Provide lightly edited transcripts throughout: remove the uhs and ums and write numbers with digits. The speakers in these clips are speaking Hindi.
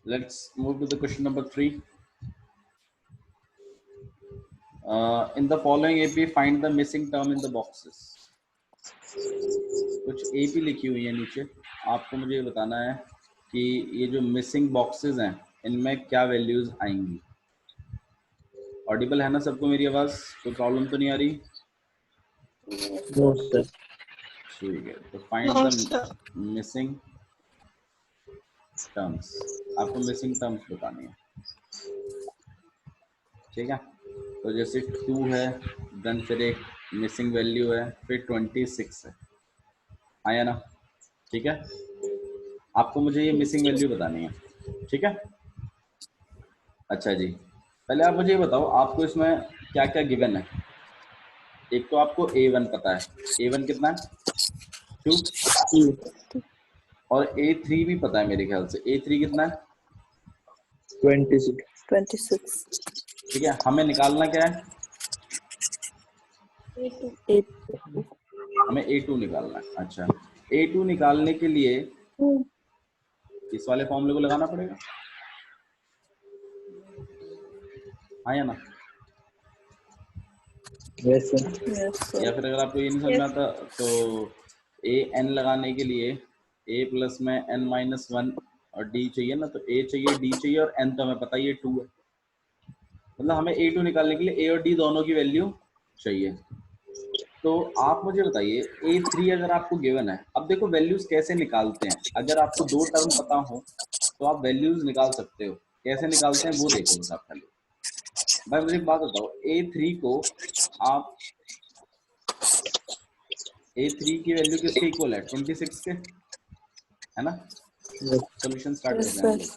Let's move to the question number 3. In the following AP, find the missing term in the boxes. कुछ AP लिखी हुई है नीचे, आपको मुझे बताना है कि ये जो मिसिंग बॉक्सेस हैं इनमें क्या वैल्यूज आएंगी। ऑडिबल है ना सबको मेरी आवाज? कोई प्रॉब्लम तो नहीं आ रही? No sir. ठीक है, तो फाइंड द मिसिंग टर्म्स। आपको मिसिंग टर्म्स बतानी है, ठीक है। तो जैसे 2 है, देन फिर एक मिसिंग वैल्यू है, फिर 26 है, आया ना? ठीक है, आपको मुझे ये मिसिंग वैल्यू बतानी है, ठीक है। अच्छा जी, पहले आप मुझे ये बताओ आपको इसमें क्या क्या गिवन है। एक तो आपको A1 पता है, A1 कितना है? 2। और A3 भी पता है मेरे ख्याल से, A3 कितना है? 26। ठीक है, हमें निकालना क्या है? हमें A2 निकालना है। अच्छा, A2 निकालने के लिए इस वाले फॉर्मूले को लगाना पड़ेगा, हाँ या ना? Yes sir. या फिर अगर आपको ये नहीं समझ में आता तो A n लगाने के लिए A प्लस में n-1 और D चाहिए ना, तो A चाहिए, D चाहिए और n तो हमें पता ही है 2 है। मतलब हमें A2 निकालने के लिए A और D दोनों की वैल्यू चाहिए। तो आप मुझे बताइए A3 अगर आपको गिवन है, अब देखो वैल्यूज कैसे निकालते हैं। अगर आपको 2 टर्म पता हो तो आप वैल्यूज निकाल सकते हो, कैसे निकालते हैं वो देखो बस आप खाली। भाई मुझे एक बात बताओ, A3 को आप A3 की वैल्यू किसके इक्वल है? 26 के, है ना? सॉल्यूशन स्टार्ट करते हैं हम लोग।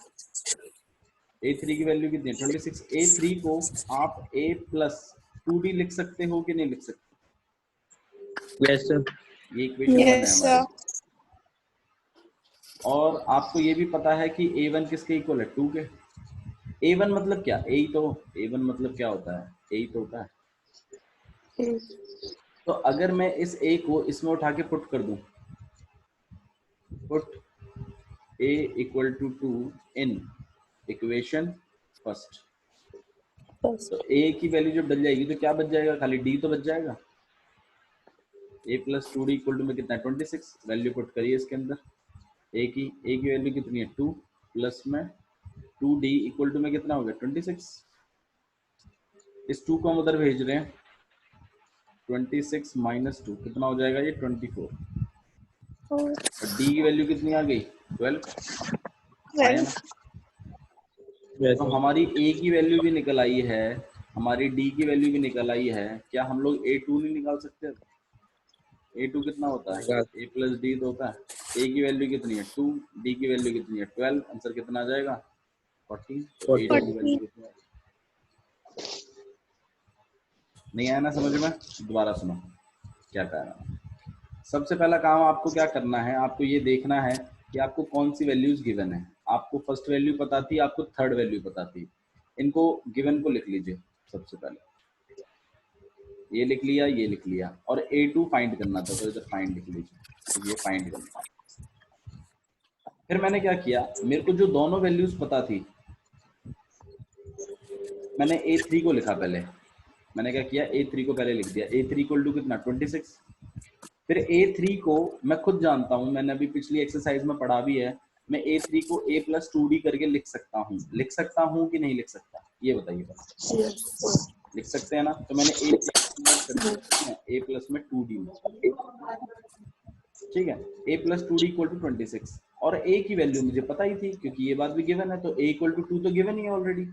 A3 की वैल्यू कितनी है? 26। A3 को आप A प्लस 2D लिख सकते हो कि नहीं लिख सकते? Yes sir. ये इक्वेशन 1 है हमारी। और आपको ये भी पता है कि A1 किसके इक्वल है? 2 के। A1 मतलब क्या? A1 मतलब क्या होता है? A तो होता है। तो अगर मैं इस A को इसमें उठा के पुट कर दूं, put A equal to 2 in equation first, तो A की वैल्यू जब डल जाएगी तो क्या बच जाएगा? खाली D तो बच जाएगा। A plus 2D equal to में कितना है? 26। वैल्यू पुट करिए इसके अंदर। A की वैल्यू कितनी है? 2 प्लस में 2D इक्वल टू में कितना हो गया? 26। इस 2 को हम उधर भेज रहे हैं, 26 माइनस 2 कितना हो जाएगा? ये 24। और D की वैल्यू कितनी आ गई? 12। आया ना? तो हमारी A की वैल्यू भी निकल आई है, हमारी D की वैल्यू भी निकल आई है। क्या हम लोग A2 नहीं निकाल सकते? A2 कितना होता है? A प्लस D तो होता है। A की वैल्यू कितनी है? 2, D की वैल्यू कितनी है? 12। आंसर कितना आ जाएगा? 40। तो A2 की वैल्यू कितनी है? नहीं आया ना समझ में? दोबारा सुनो क्या कह रहा हूँ। सबसे पहला काम आपको क्या करना है, आपको ये देखना है कि आपको कौन सी वैल्यूज गिवन है। आपको फर्स्ट वैल्यू पता थी, आपको थर्ड वैल्यू पता थी। इनको गिवन को लिख लीजिए सबसे पहले। ये लिख लिया, ये लिख लिया, और A2 फाइंड करना था तो इधर फाइंड लिख लीजिए, तो ये फाइंड करना। फिर मैंने क्या किया, मेरे को जो दोनों वैल्यूज पता थी मैंने A3 को लिखा पहले। मैंने क्या किया, A3 को पहले लिख दिया। A3 इक्वल टू कितना? 26। फिर A3 को मैं खुद जानता हूं, मैंने अभी पिछली एक्सरसाइज में पढ़ा भी है, मैं A3 को A प्लस 2D करके लिख सकता हूँ। लिख सकता हूँ कि नहीं लिख सकता? ये बताइए बस। लिख सकते हैं ना? तो मैंने A प्लस में 2D में, ठीक है। A plus 2D equal to 26। और A की वैल्यू मुझे पता ही थी क्योंकि ये बात भी गिवन है, तो A इक्वल टू 2 तो गिवन ही है ऑलरेडी।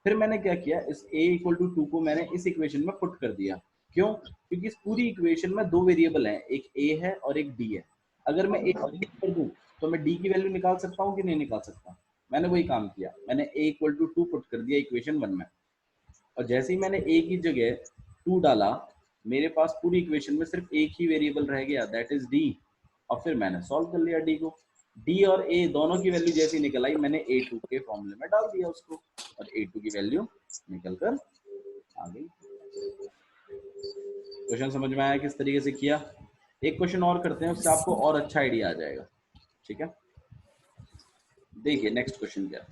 फिर मैंने क्या किया, इस A इक्वल टू 2 को मैंने इस इक्वेशन में पुट कर दिया। क्यों? क्योंकि इस पूरी इक्वेशन में 2 वेरिएबल हैं, एक A है और एक D है। अगर मैं A कर दूं तो मैं D की वैल्यू निकाल सकता हूं कि नहीं निकाल सकता? मैंने वही काम किया, मैंने A इक्वल टू 2 पुट कर दिया इक्वेशन 1 में, और जैसे ही मैंने A की जगह 2 डाला, मेरे पास पूरी इक्वेशन में सिर्फ एक ही वेरिएबल रह गया, दैट इज D। और फिर मैंने सॉल्व कर लिया D को। D और A दोनों की वैल्यू जैसी निकल आई, मैंने A2 के फॉर्मूले में डाल दिया उसको, और A2 की वैल्यू निकल कर आ गई। क्वेश्चन समझ में आया किस तरीके से किया? एक क्वेश्चन और करते हैं, उससे आपको और अच्छा आइडिया आ जाएगा, ठीक है। देखिए नेक्स्ट क्वेश्चन क्या है,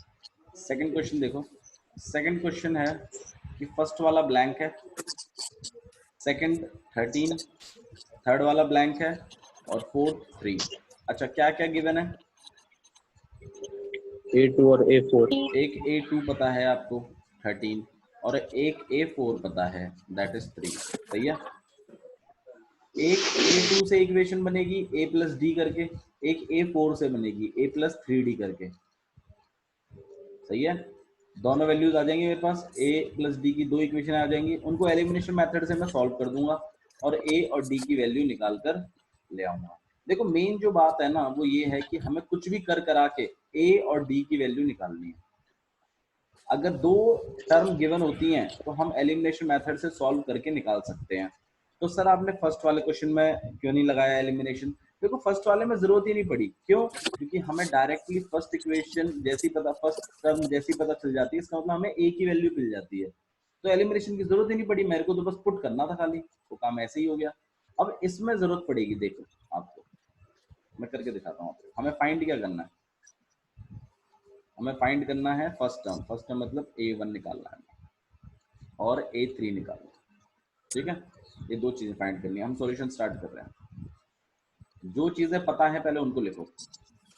सेकंड क्वेश्चन देखो। सेकंड क्वेश्चन है कि फर्स्ट वाला ब्लैंक है, सेकंड 13, थर्ड वाला ब्लैंक है और फोर्थ 3। अच्छा क्या क्या गिवन है? A2 और A4। एक A2 पता है आपको 13 और एक A4 पता है दैट इज 3। सही है। एक A2 से इक्वेशन बनेगी A प्लस डी करके, एक A4 से बनेगी A प्लस 3D करके। सही है। दोनों वैल्यूज आ जाएंगी मेरे पास, A प्लस डी की दो इक्वेशन आ जाएंगी, उनको एलिमिनेशन मेथड से मैं सॉल्व कर दूंगा और A और D की वैल्यू निकाल कर ले आऊंगा। देखो मेन जो बात है ना वो ये है कि हमें कुछ भी कर करा के A और D की वैल्यू निकालनी है। अगर दो टर्म गिवन होती हैं तो हम एलिमिनेशन मेथड से सॉल्व करके निकाल सकते हैं। तो सर आपने फर्स्ट वाले क्वेश्चन में क्यों नहीं लगाया एलिमिनेशन? देखो फर्स्ट वाले में जरूरत ही नहीं पड़ी। क्यों? क्योंकि हमें डायरेक्टली फर्स्ट इक्वेशन जैसी पता, फर्स्ट टर्म जैसी पता चल जाती है, इसका मतलब हमें ए की वैल्यू मिल जाती है, तो एलिमिनेशन की जरूरत ही नहीं पड़ी। मेरे को तो बस पुट करना था खाली, वो काम ऐसे ही हो गया। अब इसमें जरूरत पड़ेगी, देखो आपको मैं करके दिखाता हूँ आपको। हमें फाइंड क्या करना है? हमें फाइंड करना है फर्स्ट टर्म। फर्स्ट टर्म मतलब A1 निकालना है और A3 निकालना है। ठीक है, ये दो चीजें फाइंड करनी है। हम सॉल्यूशन स्टार्ट कर रहे हैं। जो चीजें पता है पहले उनको लिखो।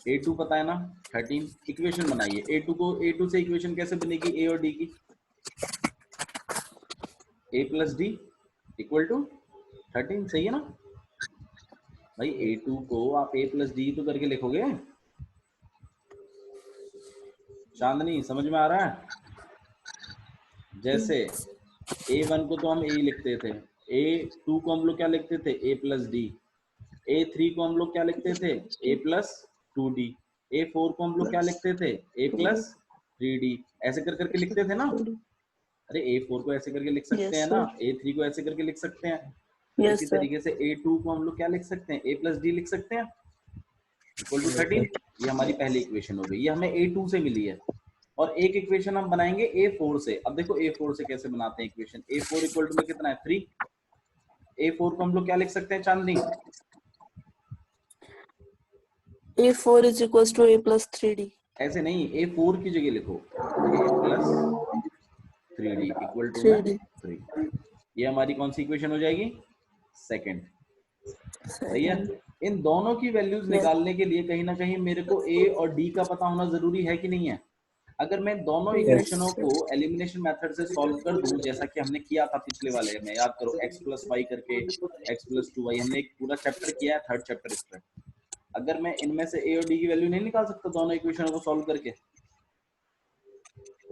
A2 पता है ना 13, इक्वेशन बनाइए। A2 से इक्वेशन कैसे बनेगी A और D की? A plus D equal to 13। सही है ना भाई? A2 को आप A प्लस डी तो करके लिखोगे। चांदनी समझ में आ रहा है? जैसे A1 को तो हम A लिखते थे, A2 को हम लोग क्या लिखते थे? A plus D. A3 को हम लोग क्या लिखते थे? A plus 2D। A4 को हम लोग क्या लिखते थे? A plus 3D। ऐसे कर करके लिखते थे ना। अरे A4 को ऐसे करके लिख सकते हैं यस ना, सर। A3 को ऐसे करके लिख सकते हैं। इसी यस सर। तरीके से A2 को हम लोग क्या लिख सकते हैं? A प्लस डी लिख सकते हैं इक्वल टू 13। ये हमारी पहली इक्वेशन हो गई, ये हमें A2 से मिली है। और एक इक्वेशन हम बनाएंगे A4 से। अब देखो A4 से कैसे बनाते हैं इक्वेशन। A4 इक्वल टू में कितना है? 3। A4 को हम लोग क्या लिख सकते हैं चांदनी? A4 is equals to A plus 3D। ऐसे नहीं, A4 की जगह लिखो A plus 3D equal to में 3D। 3। ये हमारी कौन सी इक्वेशन हो जाएगी? सेकंड। सही है। इन दोनों की वैल्यूज निकालने के लिए कहीं ना कहीं मेरे को A और D का पता होना जरूरी है कि नहीं है? अगर मैं दोनों इक्वेशनों यस को एलिमिनेशन मेथड से सॉल्व कर दूं, जैसा कि हमने किया था पिछले वाले में, याद करो x प्लस वाई करके, x प्लस 2y, हमने एक पूरा चैप्टर किया है, थर्ड चैप्टर इस पर। अगर मैं इनमें से A और D की वैल्यू नहीं निकाल सकता दोनों इक्वेशनों को सॉल्व करके?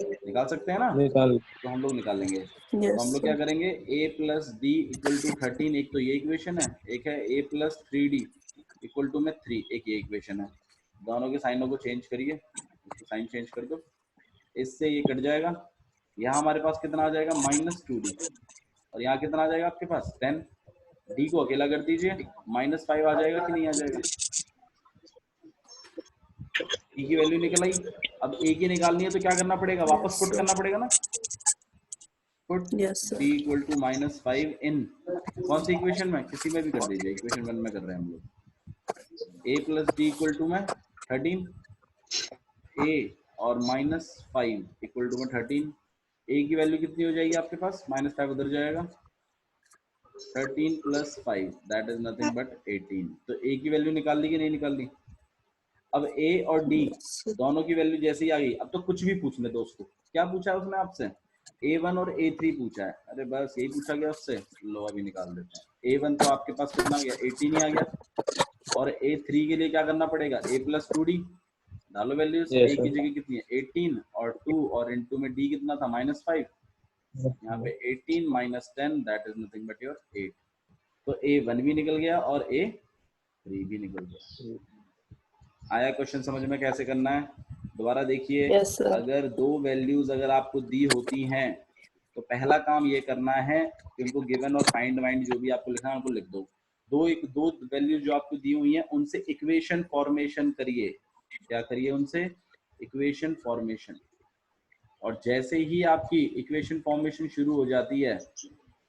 निकाल सकते हैं ना? निकाल। तो हम लोग निकालेंगे। तो हम यस लोग क्या सर। करेंगे? A plus D equal to 13, एक तो ये इक्वेशन है, एक है A plus 3D equal to में 3, एक ये इक्वेशन है। दोनों के साइनों को चेंज करिए, इसको साइन चेंज कर दो, इससे ये कट जाएगा। यहाँ हमारे पास कितना आ जाएगा? -2D। और यहाँ कितना आ जाएगा आपके पास? 10। D को अकेला कर दीजिए, -5 आ जाएगा कि नहीं आ जाएगा? E की वैल्यू निकल आई। अब A की निकालनी है तो क्या करना पड़ेगा? वापस यस पुट सर। करना पड़ेगा ना। Put yes D sir. Equal to -5 in कौन सी इक्वेशन में? किसी में भी कर दीजिए, इक्वेशन 1 में कर रहे हैं हम लोग। A plus D equal to में 13, A और -5 इक्वल टू में 13। A की वैल्यू कितनी हो जाएगी आपके पास? -5 उधर जाएगा, 13 plus 5 that is nothing but 18। तो A की वैल्यू निकाल ली कि नहीं निकाल ली? अब A और D दोनों की वैल्यू जैसे ही आ गई, अब तो कुछ भी पूछ ले दोस्तों। क्या पूछा है उसने आपसे? A1 और A3 पूछा है। अरे बस यही पूछा गया उससे, लो अभी निकाल देते हैं। A1 तो आपके पास कितना आ गया? 18 ही आ गया। और A3 के लिए क्या करना पड़ेगा? A प्लस 2D डालो वैल्यूज। यस A की सर। जगह कितनी है? 18 और 2 और इनटू में D कितना था? -5। यहाँ पे 18 minus 10 that is nothing but your 8। तो A1 भी निकल गया और A3 भी निकल गया। आया क्वेश्चन समझ में कैसे करना है? दोबारा देखिए, यस सर। अगर दो वैल्यूज अगर आपको दी होती हैं तो पहला काम ये करना है कि उनको गिवन और फाइंड वाइंड जो भी आपको लिखना है उनको लिख दो। दो वैल्यूज जो आपको दी हुई हैं उनसे इक्वेशन फॉर्मेशन करिए। क्या करिए? उनसे इक्वेशन फॉर्मेशन। और जैसे ही आपकी इक्वेशन फॉर्मेशन शुरू हो जाती है,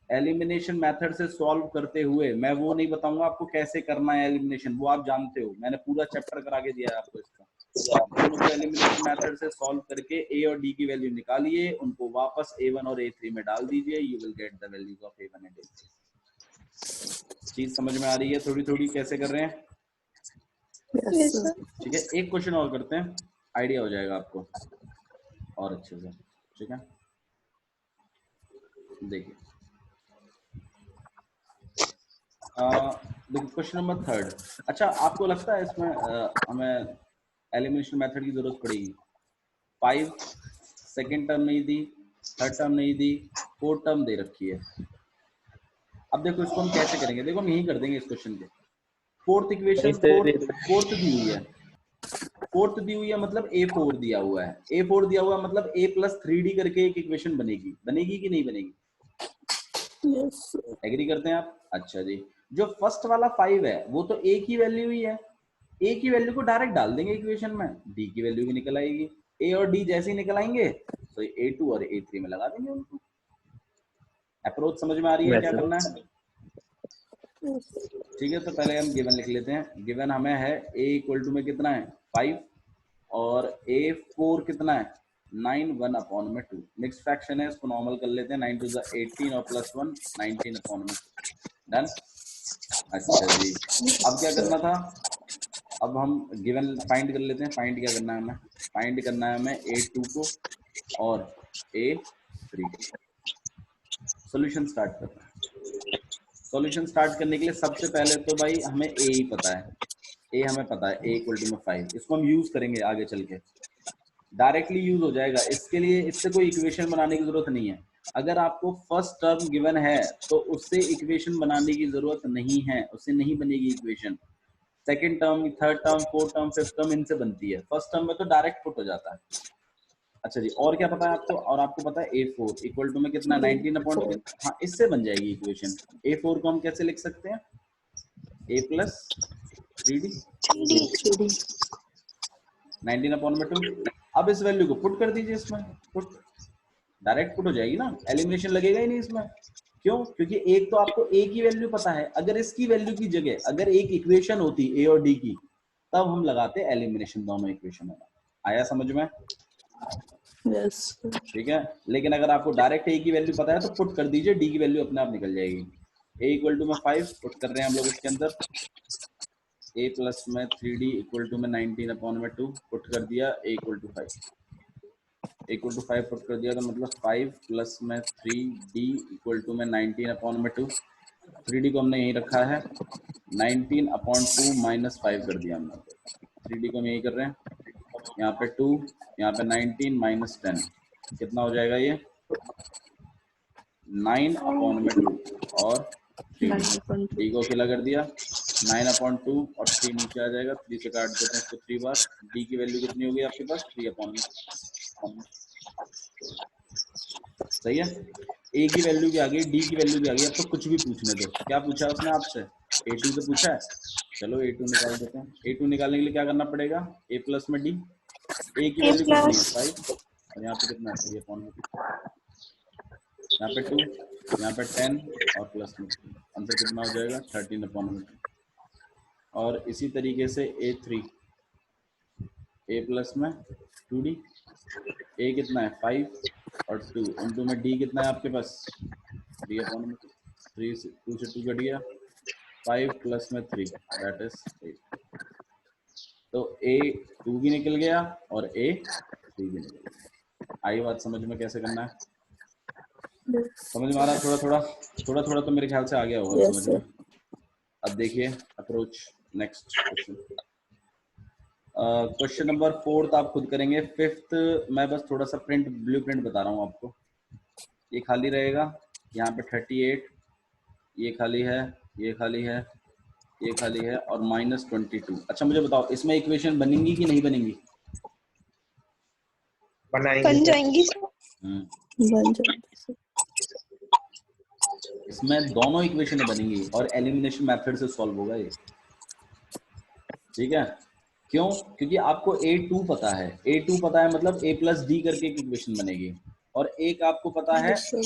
एलिमिनेशन मेथड से सॉल्व करते हुए, मैं वो नहीं बताऊंगा आपको कैसे करना है एलिमिनेशन, वो आप जानते हो, मैंने पूरा चैप्टर करा के दिया है आपको इसका। दोनों को एलिमिनेशन मेथड से सॉल्व करके ए और डी की वैल्यू निकालिए, उनको वापस A1 और A3 में डाल दीजिए, you will get the values of A1 and A3। चीज समझ में आ रही है थोड़ी थोड़ी कैसे कर रहे हैं? Yes, sir. ठीक है, एक क्वेश्चन और करते हैं, आइडिया हो जाएगा आपको और अच्छे से। ठीक है, देखिए देखिए क्वेश्चन नंबर 3। अच्छा, आपको लगता है इसमें हमें एलिमिनेशन मेथड की जरूरत पड़ेगी? 5 सेकेंड टर्म नहीं दी, थर्ड टर्म नहीं दी, फोर्थ टर्म दे रखी है। अब देखो इसको हम कैसे करेंगे, देखो हम यही कर देंगे इस क्वेश्चन के। फोर्थ इक्वेशन फोर्थ दी हुई है, फोर्थ दी हुई है मतलब A4 दिया हुआ है, A4 दिया हुआ है मतलब A+3D करके एक इक्वेशन बनेगी, बनेगी कि नहीं बनेगी? Yes, sir. एग्री करते हैं आप? अच्छा जी, जो फर्स्ट वाला 5 है वो तो A की वैल्यू ही है, A की वैल्यू को डायरेक्ट डाल देंगे इक्वेशन में, D की वैल्यू भी निकल आएगी। A और D जैसे ही निकल आएंगे तो A2 और A3 में लगा देंगे उनको। अप्रोच समझ में आ रही है क्या करना है? ठीक है, तो पहले हम गिवन लिख लेते हैं। गिवन हमें है A इक्वल टू में कितना है 5 और A4 कितना है 9, 1/2। मिक्स फ्रैक्शन है, इसको नॉर्मल कर लेते हैं। 9 to 18 और +1 19/2। डन। अच्छा जी, अब क्या करना था? अब हम गिवन फाइंड कर लेते हैं। फाइंड क्या करना है हमें? फाइंड करना है हमें A2 को और A3 को। सॉल्यूशन स्टार्ट करना है। सॉल्यूशन स्टार्ट करने के लिए सबसे पहले तो भाई हमें A ही पता है, A हमें पता है, A इक्वल टू में 5। इसको हम यूज करेंगे आगे चल के, डायरेक्टली यूज हो जाएगा। इसके लिए इससे कोई इक्वेशन बनाने की जरूरत नहीं है। अगर आपको फर्स्ट टर्म गिवन है तो उससे इक्वेशन बनाने की जरूरत नहीं है, उससे नहीं बनेगी equation. Second term, third term, fourth term, fifth term इनसे बनती है। फर्स्ट टर्म में तो डायरेक्ट पुट हो जाता है। अच्छा जी, और क्या पता है आपको? और आपको पता है A4 इक्वल टू में कितना 19/2। हाँ, इससे बन जाएगी इक्वेशन। A4 को हम कैसे लिख सकते हैं? A+3D 19/2। अब इस वैल्यू को पुट कर दीजिए इसमें, पुट डायरेक्ट पुट हो जाएगी ना, एलिमिनेशन लगेगा ही नहीं इसमें। क्यों? क्योंकि एक तो आपको A की वैल्यू पता है। अगर इसकी वैल्यू की जगह अगर एक इक्वेशन होती A और D की, तब हम लगाते एलिमिनेशन दोनों इक्वेशन में। आया समझ में? Yes, sir. ठीक है, लेकिन अगर आपको डायरेक्ट A की वैल्यू पता है तो पुट कर दीजिए, D की वैल्यू अपने आप निकल जाएगी। A इक्वल टू में 5 पुट कर रहे हैं हम लोग इसके अंदर। A प्लस में 3D इक्वल टू में 19/2 पुट कर दिया। A equal to 5 equal to 5 put कर दिया, तो मतलब 5 प्लस में 3D इक्वल टू में 19/2। 3D को हमने यही रखा है, 19/2 माइनस 5 कर दिया हमने। 3D को हम यही कर रहे हैं, यहाँ पे 2, यहाँ पे 19 माइनस 10 कितना हो जाएगा? ये 9/2 और 3D को अकेला कर दिया। 9/2 और 3 नीचे आ जाएगा, 3 से काट देते हैं इसको 3 बार। D की वैल्यू कितनी होगी आपके पास? 3/। सही है, A की वैल्यू भी आ गई, D की वैल्यू भी आ गई। अब तो कुछ भी पूछने दो। क्या पूछा उसने आपसे? A2 तो पूछा है, चलो A2 निकाल देते हैं। A2 निकालने के लिए क्या करना पड़ेगा? A प्लस में D। A की वैल्यू कितनी है 5 और यहाँ पे कितना है 3/2। यहाँ पे 2, यहाँ पे 10 और प्लस में 3, आंसर कितना हो जाएगा 13/2। और इसी तरीके से A3, A प्लस में 2D, A कितना है 5 और 2 इंटू में D कितना है आपके पास 3/2। 3 से 2 से 2 कट गया, 5 प्लस में 3 दैट इज 8। तो A2 भी निकल गया और A3 भी निकल गया। आई बात समझ में कैसे करना है? समझ में आ रहा है? थोड़ा थोड़ा तो मेरे ख्याल से आ गया होगा Yes, समझ sir. में। अब देखिए approach next question. Question number 4 आप खुद करेंगे। 5th मैं बस थोड़ा सा ब्लूप्रिंट बता रहा हूँ आपको। ये खाली रहेगा, यहाँ पे 38, ये खाली है, ये खाली है, ये खाली है और -22। अच्छा मुझे बताओ इसमें इक्वेशन बनेंगी कि नहीं बनेंगी? बन जाएंगी। बन जाएंगी। इसमें दोनों इक्वेशन बनेंगी और एलिमिनेशन मेथड से सॉल्व होगा ये। ठीक है, क्यों? क्योंकि आपको A2 पता है, A2 पता है मतलब A प्लस D करके एक इक्वेशन बनेगी। और एक आपको पता है Yes, sir.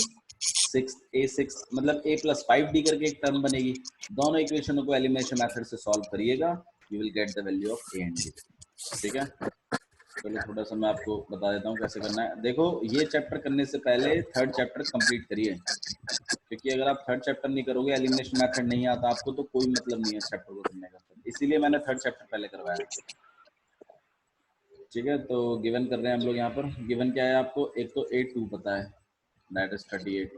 6A6 मतलब A प्लस 5D करके एक टर्म बनेगी। दोनों इक्वेशनों को एलिमिनेशन मेथड से सॉल्व करिएगा, you will get the value of A and D। ठीक है, चलो थोड़ा सा मैं आपको बता देता हूँ कैसे करना है। देखो ये चैप्टर करने से पहले थर्ड चैप्टर कंप्लीट करिए, क्योंकि अगर आप थर्ड चैप्टर नहीं करोगे, एलिमिनेशन मेथड नहीं आता आपको, तो कोई मतलब नहीं है चैप्टर को करने का। इसीलिए मैंने थर्ड चैप्टर पहले करवाया। ठीक है, तो गिवन कर रहे हैं हम लोग यहाँ पर। गिवन क्या है आपको? एक तो A2 पता है, दैट इज 38।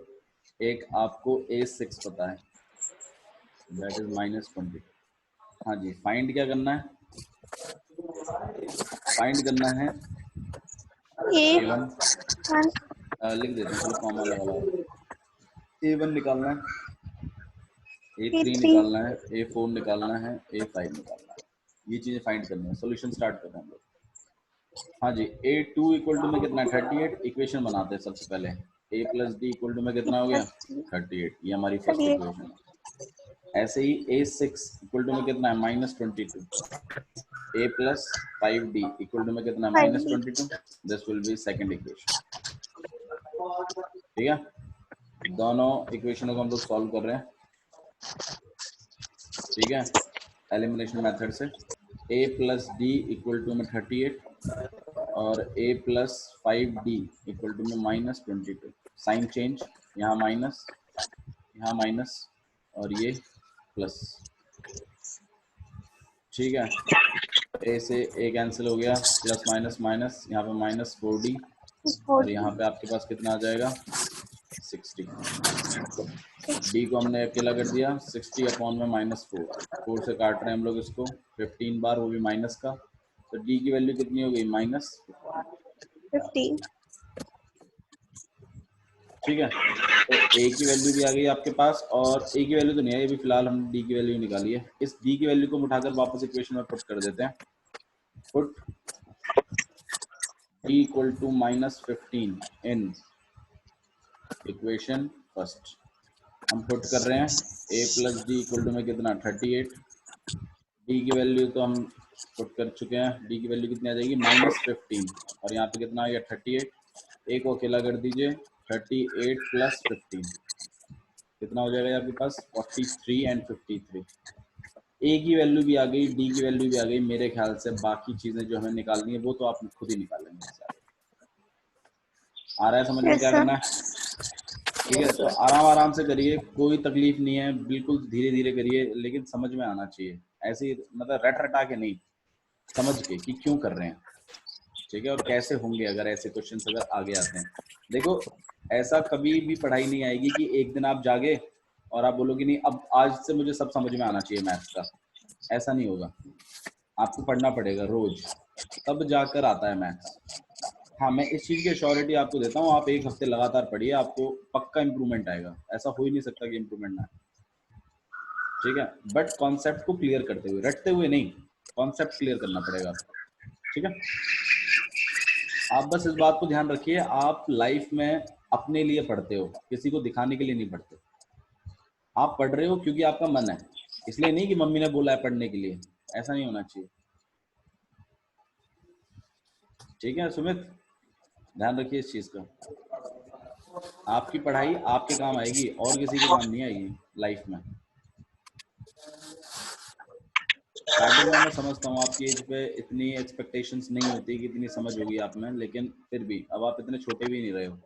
एक आपको A6 पता है, दैट इज -20। हाँ जी, फाइंड क्या करना है? फाइंड करना है A1, लिख देते हैं चलो कॉमा लगा लो। A1 निकालना है, A3 निकालना है, A4 निकालना है, A5 निकालना है। ये चीजें फाइंड करनी है। सॉल्यूशन स्टार्ट करते हैं हम लोग। हाँ जी, A2 इक्वल टू में कितना है? 38। इक्वेशन बनाते हैं सबसे पहले। A plus D equal to में कितना हो गया? 38। ये हमारी फर्स्ट इक्वेशन है। ऐसे ही A6 इक्वल टू में कितना है? -22। A plus 5D equal to में कितना है? -22। This will be second equation. ठीक है, दोनों इक्वेशनों को हम लोग सॉल्व कर रहे हैं। ठीक है, एलिमिनेशन मेथड से। A plus D equal to में 38 और A plus 5D equal to में -22। साइन चेंज, यहाँ माइनस, यहाँ माइनस और ये प्लस। ठीक है, A से A कैंसिल हो गया, प्लस माइनस माइनस, यहाँ पे -4D और यहाँ पे आपके पास कितना आ जाएगा? 60। D को हमने अकेला कर दिया, 60 अपॉन में -4। 4 से काट रहे हैं हम लोग इसको 15 बार, वो भी माइनस का। तो D की वैल्यू कितनी हो गई? -15। ठीक है, तो A की वैल्यू भी आ गई आपके पास, और A की वैल्यू तो नहीं है अभी फिलहाल, हम D की वैल्यू निकाली है। इस D की वैल्यू को उठाकर वापस इक्वेशन में पुट कर देते हैं। Put D equal to -15 in equation first. हम पुट कर रहे हैं A plus D equal to में कितना? 38। D की वैल्यू तो हम पुट कर चुके हैं। D की वैल्यू कितनी आ जाएगी? -15 और यहाँ पे कितना आ गया? 38। A को अकेला कर दीजिए, 38 प्लस 15 कितना हो जाएगा आपके पास? 43 एंड 53। A की वैल्यू भी आ गई, D की वैल्यू भी आ गई। मेरे ख्याल से बाकी चीजें जो हमें निकालनी है वो तो आप खुद ही निकालेंगे। आ रहा है समझ में क्या करना है? ठीक है, तो आराम आराम से करिए, कोई तकलीफ नहीं है, बिल्कुल धीरे धीरे करिए, लेकिन समझ में आना चाहिए। ऐसे ही मतलब रट रटा के नहीं, समझ के कि क्यों कर रहे हैं। ठीक है, और कैसे होंगे अगर ऐसे क्वेश्चंस अगर आगे आते हैं। देखो ऐसा कभी भी पढ़ाई नहीं आएगी कि एक दिन आप जागे और आप बोलोगे नहीं अब आज से मुझे सब समझ में आना चाहिए मैथ्स का। ऐसा नहीं होगा, आपको पढ़ना पड़ेगा रोज, तब जाकर आता है मैथ्स। हाँ, मैं इस चीज की अश्योरिटी आपको देता हूँ, आप एक हफ्ते लगातार पढ़िए, आपको पक्का इंप्रूवमेंट आएगा। ऐसा हो ही नहीं सकता कि इंप्रूवमेंट ना आए। ठीक है, बट कॉन्सेप्ट को क्लियर करते हुए, रटते हुए नहीं, कॉन्सेप्ट क्लियर करना पड़ेगा आपको। ठीक है, आप बस इस बात को ध्यान रखिए, आप लाइफ में अपने लिए पढ़ते हो, किसी को दिखाने के लिए नहीं पढ़ते। आप पढ़ रहे हो क्योंकि आपका मन है, इसलिए नहीं कि मम्मी ने बोला है पढ़ने के लिए। ऐसा नहीं होना चाहिए। ठीक है सुमित, ध्यान रखिए इस चीज का। आपकी पढ़ाई आपके काम आएगी और किसी के काम नहीं आएगी लाइफ में। स्टार्टिंग में मैं समझता हूँ आपकी एज पे इतनी एक्सपेक्टेशंस नहीं होती कि इतनी समझ होगी आप में, लेकिन फिर भी अब आप इतने छोटे भी नहीं रहे हो।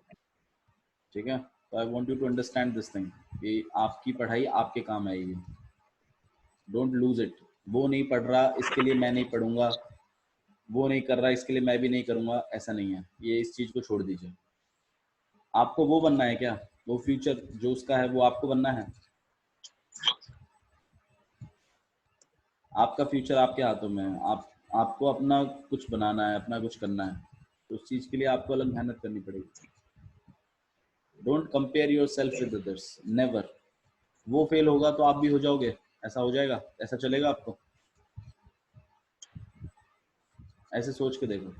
ठीक है, तो I want you to understand this thing कि आपकी पढ़ाई आपके काम आएगी। Don't lose it. वो नहीं पढ़ रहा इसके लिए मैं नहीं पढ़ूंगा, वो नहीं कर रहा इसके लिए मैं भी नहीं करूंगा, ऐसा नहीं है। ये इस चीज को छोड़ दीजिए। आपको वो बनना है क्या? वो फ्यूचर जो उसका है वो आपको बनना है। आपका फ्यूचर आपके हाथों में है। आपको अपना कुछ बनाना है, अपना कुछ करना है, तो उस चीज के लिए आपको अलग मेहनत करनी पड़ेगी। Don't compare your self with others, never. वो फेल होगा तो आप भी हो जाओगे, ऐसा हो जाएगा, ऐसा चलेगा आपको? ऐसे सोच के देखो।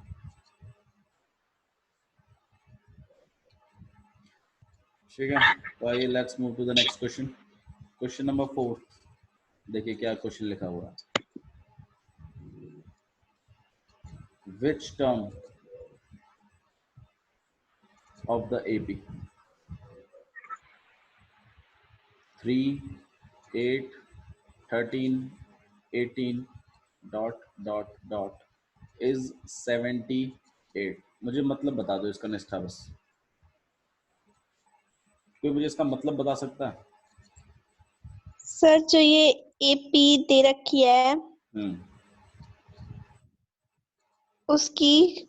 ठीक है, तो आइए let's move to the next question. Question number 4, देखिए क्या क्वेश्चन लिखा हुआ है। Which term of the AP 3, 8, 13, 18 ... is 78। मुझे मतलब बता दो इसका निष्ठा बस, कोई मुझे इसका मतलब बता सकता है? सर जो ये एपी दे रखी है उसकी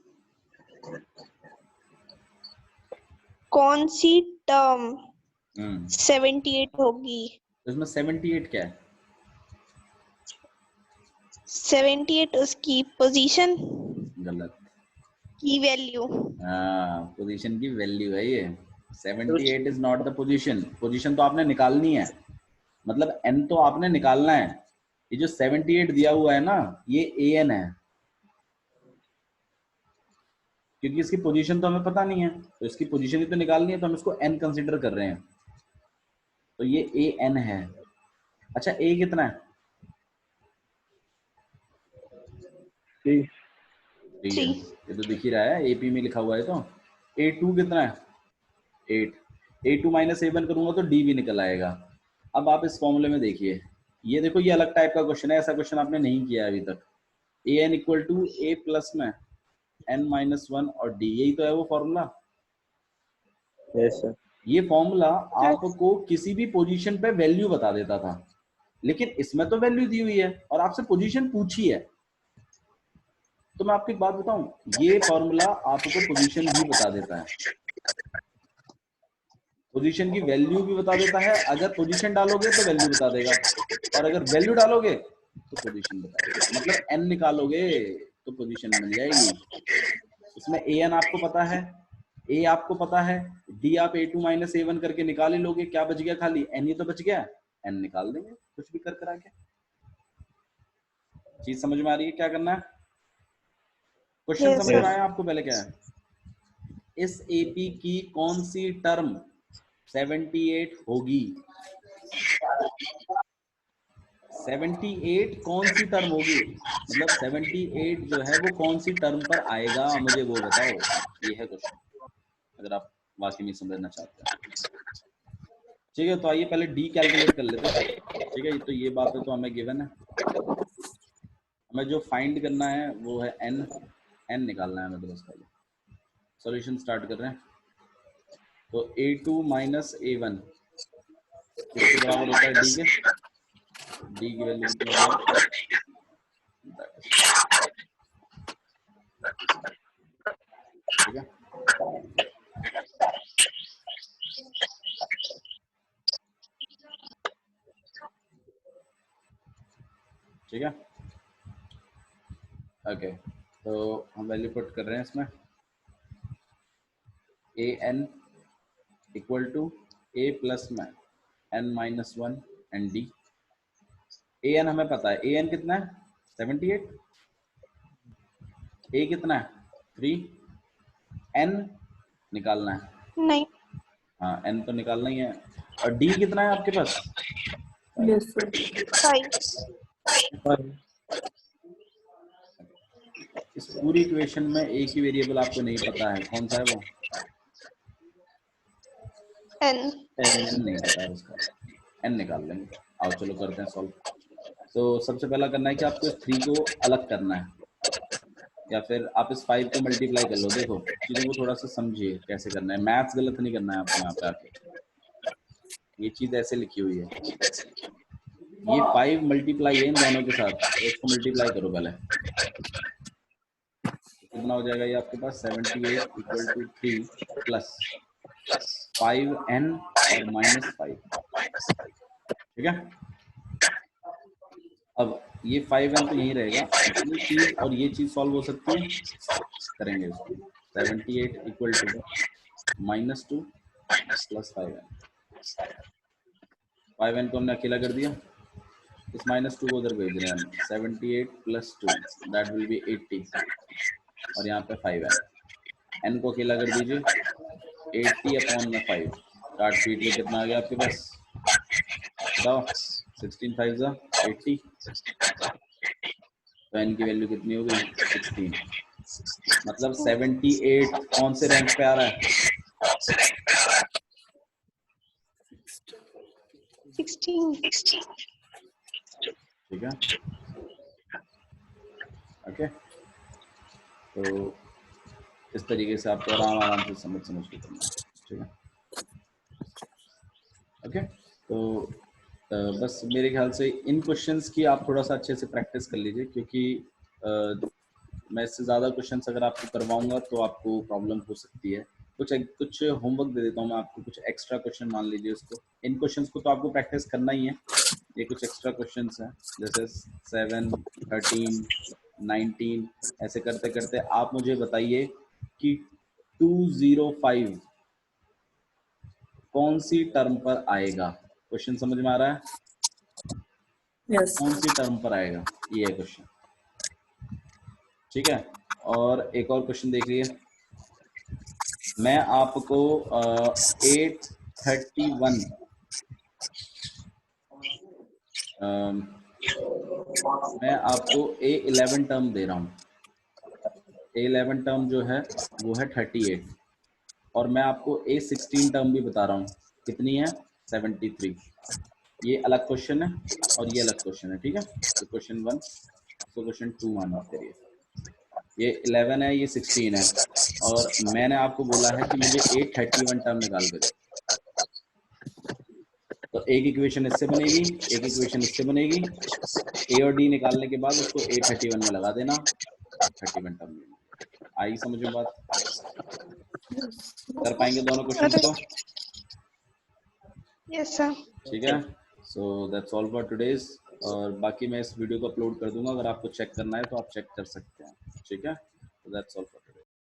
कौन सी टर्म 78 होगी? इसमें 78 क्या है? 78 उसकी पोजीशन गलत। की वैल्यू। हाँ, पोजीशन की वैल्यू है ये। 78 is not the position. Position तो आपने निकालनी है, मतलब n तो आपने निकालना है। ये जो 78 दिया हुआ है ना, ये an है, क्योंकि इसकी पोजीशन तो हमें पता नहीं है, तो इसकी पोजीशन ही तो निकालनी है, तो हम इसको n कंसीडर कर रहे हैं, तो ये an है। अच्छा, a कितना है? 3 है, ये तो दिख ही रहा है, AP में लिखा हुआ है। तो A2 कितना है? 8। A2 माइनस A1 करूंगा तो D भी निकल आएगा। अब आप इस फॉर्मूले में देखिए, ये देखो, ये अलग टाइप का क्वेश्चन है, ऐसा क्वेश्चन आपने नहीं किया अभी तक। an equal to A plus में n माइनस 1 और D, यही तो है वो फॉर्मूला। Yes sir. ये फॉर्मूला आपको किसी भी पोजीशन पे वैल्यू बता देता था, लेकिन इसमें तो वैल्यू दी हुई है और आपसे पोजीशन पूछी है। तो मैं आपको एक बात बताऊं, ये फॉर्मूला आपको पोजीशन भी बता देता है, पोजीशन की वैल्यू भी बता देता है। अगर पोजीशन डालोगे तो वैल्यू बता देगा, और अगर वैल्यू डालोगे तो पोजीशन बता देगा। मतलब n निकालोगे तो पोजीशन मिल जाएगी। इसमें an आपको पता है, a आपको पता है, d आप A2 माइनस A1 करके निकाल ही लोगे। क्या बच गया? खाली n ही तो बच गया, n निकाल देंगे कुछ भी कर करा के। चीज समझ में आ रही है क्या करना है? क्वेश्चन समझ में आया आपको? पहले क्या है, इस AP की कौन सी टर्म 78 होगी? 78 कौन सी टर्म होगी, मतलब 78 जो है वो कौन सी टर्म पर आएगा, मुझे वो बताओ। ये है क्वेश्चन, अगर आप वाकई में समझना चाहते हैं। ठीक है, तो आइए पहले डी कैलकुलेट कर लेते हैं। ठीक है, तो ये बात है तो हमें गिवन है, हमें जो फाइंड करना है वो है एन निकालना है हमें। तो बस पहले सॉल्यूशन स्टार्ट कर रहे हैं। तो A2 माइनस A1 किसके बराबर होता है? डी के। डी की वैल्यू कितनी होगी? ठीक है, ठीक है, ओके। तो हम वैल्यू पुट कर रहे हैं इसमें, an equal to a plus में n minus 1 and d। an हमें पता है, an कितना है? 78। a कितना है? 3। n निकालना है। नहीं, हाँ, n तो निकालना ही है। और d कितना है आपके पास? Yes sir. 5। इस पूरी इक्वेशन में एक ही वेरिएबल आपको नहीं पता है, कौन सा है वो? n नहीं पता है उसका, n निकाल लेंगे। आओ चलो करते हैं सॉल्व। तो सबसे पहला करना है कि आपको इस 3 को अलग करना है, या फिर आप इस 5 को मल्टीप्लाई कर लो। देखो, चीज़ों को थोड़ा सा समझिए कैसे करना है, मैथ्स गलत नहीं करना है आपको। यहाँ पे आके ये चीज़ ऐसे लिखी हुई है, ये 5 मल्टीप्लाई है इन दोनों के साथ, तो इसको मल्टीप्लाई करो पहले। कितना हो जाएगा ये आपके पास? 78 इक्वल टू 3 प्लस 5n और माइनस 5। ठीक है, अब ये 5n तो यहीं रहेगा, ये चीज़ और ये चीज़ सॉल्व हो सकती है, करेंगे इसको। 78 इक्वल टू -2 प्लस 5n को हमने अकेला कर दिया, इस -2 को उधर भेज रहे हैं हम। 78 प्लस 2 दैट विल बी 80, और यहाँ पे 5n, n को अकेला कर दीजिए। 80 अपॉन में 5 काट पीट के कितना आ गया आपके पास? बताओ। 16 5 जा 80, तो n की वैल्यू कितनी हो गई? 16। मतलब 78 कौन से रैंक पे आ रहा है? 16। ठीक है, ओके। तो इस तरीके से आपको आराम से समझ के करना है, ठीक है। ओके, तो बस मेरे ख्याल से इन क्वेश्चंस की आप थोड़ा सा अच्छे से प्रैक्टिस कर लीजिए, क्योंकि मैं इससे ज़्यादा क्वेश्चंस अगर आपको करवाऊंगा तो आपको प्रॉब्लम हो सकती है। कुछ होमवर्क दे देता हूँ मैं आपको, कुछ एक्स्ट्रा क्वेश्चन मान लीजिए उसको। इन क्वेश्चंस को तो आपको प्रैक्टिस करना ही है, ये कुछ एक्स्ट्रा क्वेश्चंस हैं, जैसे 7, 13, 19, ऐसे करते करते आप मुझे बताइए कि 205 कौन सी टर्म पर आएगा। क्वेश्चन समझ में आ रहा है? Yes. कौन सी टर्म पर आएगा, ये है क्वेश्चन, ठीक है। और एक और क्वेश्चन देख लीजिए, मैं आपको 831 मैं आपको A11 टर्म दे रहा हूँ। A11 टर्म जो है वो है 38, और मैं आपको A16 टर्म भी बता रहा हूँ, कितनी है? 73। ये अलग क्वेश्चन है और ये अलग क्वेश्चन है, ठीक है। तो क्वेश्चन 1, तो क्वेश्चन 2 माना करिए। ये 11 है, ये 16 है, और मैंने आपको बोला है कि मुझे 831 टर्म निकाल के दो। तो एक इक्वेशन इससे बनेगी, एक इक्वेशन इससे बनेगी। ए और डी निकालने के बाद उसको 831 में लगा देना, 31 टर्म मिलेगी। आई समझ में बात? कर पाएंगे दोनों क्वेश्चंस को? Yes sir. ठीक है, so that's all for today's. और बाकी मैं इस वीडियो को अपलोड कर दूंगा, अगर आपको चेक करना है तो आप चेक कर सकते हैं, ठीक है। So that's all for